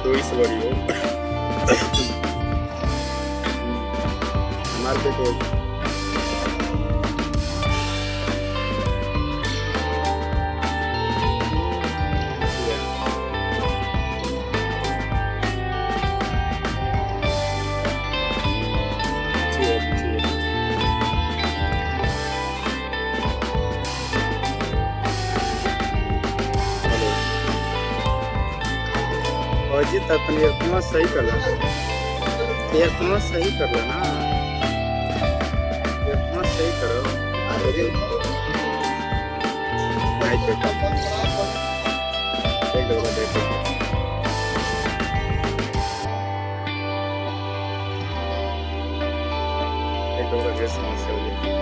Dois variou. Marca dois. अजी अपने इतना सही कर ला, इतना सही कर ला ना, इतना सही करो। भाई देखो, देखो देखो, देखो कैसे समस्या हो गई।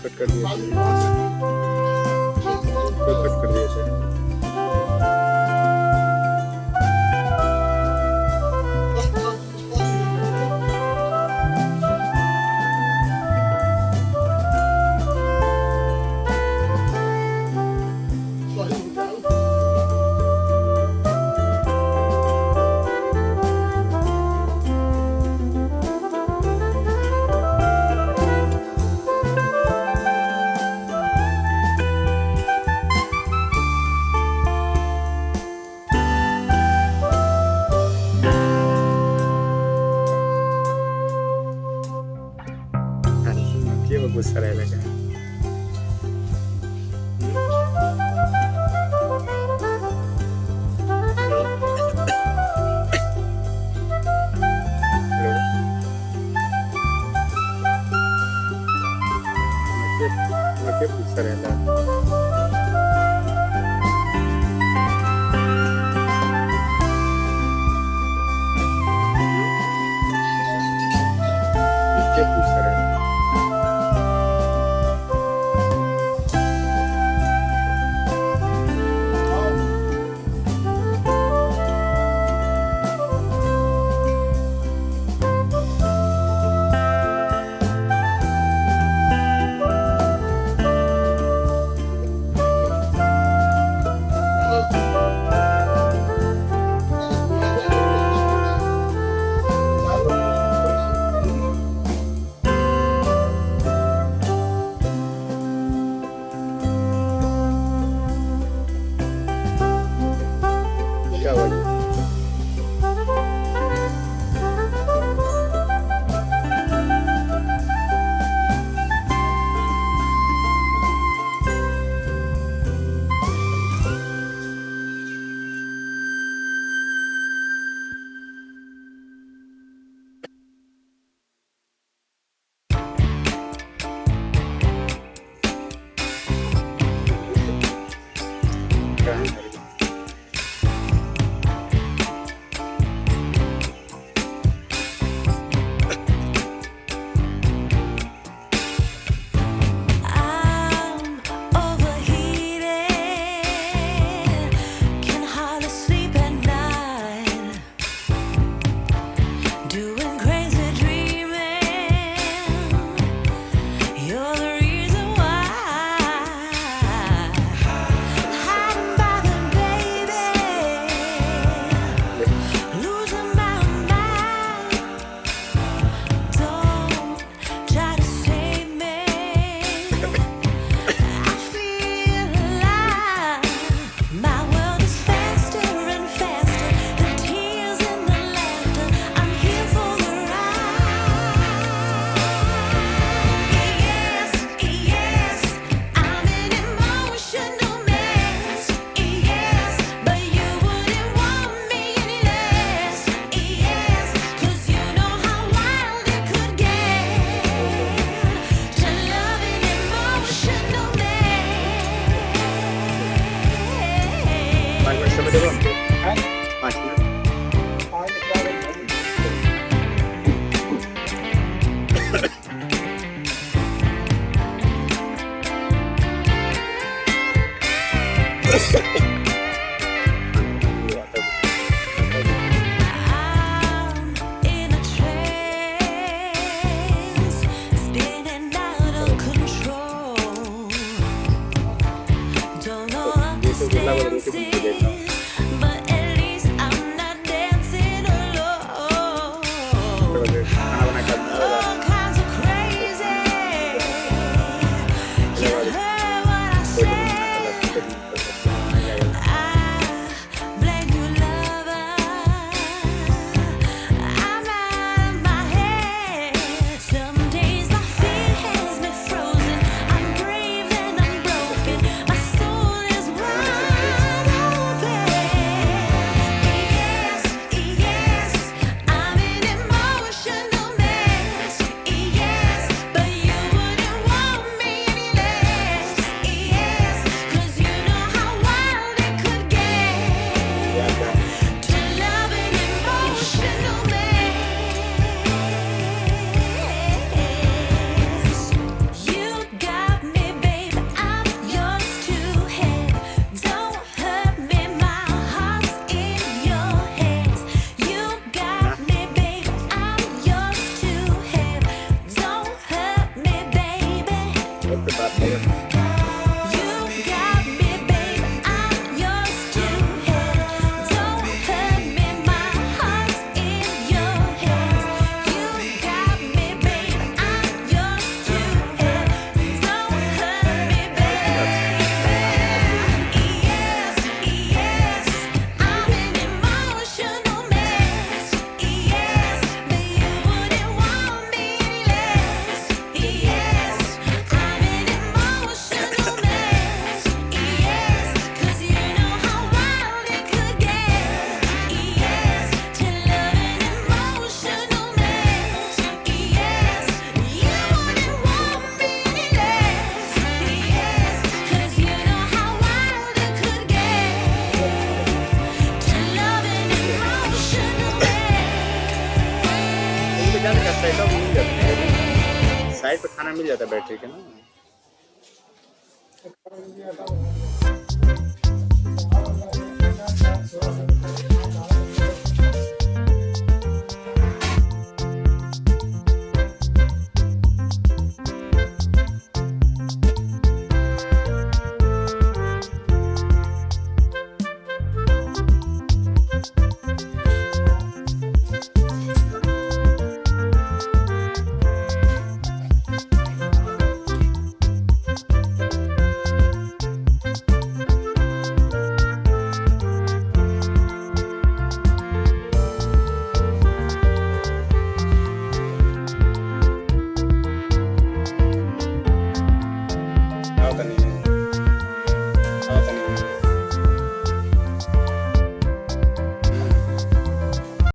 कट कर दिया, कट कर दिया सर। क्या हुआ जी? क्या है? I'm overheated, can hardly sleep at night, doing crazy dreaming. You're the reason why. Hiding by the baby, losing my mind. Don't try to save me. I feel alive. My world is faster and faster. The tears and the laughter. I'm here for the ride. Yes, yes, I'm an emotional mess. Yes, but you wouldn't want me any less. Yes, 'cause you know how wild it could get. To love an emotional पाँच minute समय देगा हमको? mess. 5 minute. I'm in a trance, spinning out of control. Don't know what this dance is, but at least I'm not dancing alone. खाना बना के All kinds of crazy. You heard what I said. I blame you, lover. I'm out of my head. Some days my feet has me frozen. I'm brave and I'm broken. My soul is wide open. Yes, yes, I'm an emotional mess. Yes, but you wouldn't want me any less. Yes, 'cause you know how wild it could get. To love an emotional mess. You got me, babe, I'm yours to have. Don't hurt me, my heart's in your hands. You got me, babe, I'm yours to have. Don't hurt me, baby. वक्त बात करें। You got me, babe, I'm yours to have. Don't hurt me, my heart's in your hands. You got me, babe, I'm yours to have. Don't hurt me, baby. Yes, yes, I'm an emotional mess. Yes, but you wouldn't want me any less. Yes, I'm an emotional mess. Yes, 'cause you know how wild it could get. Yes, to love an emotional mess. Yes, you wouldn't want me any less. Yes, 'cause you know how wild it could get. To love an emotional उनके जाने का mess. Side मिल जाता है, side पे खाना मिल जाता है battery के ना।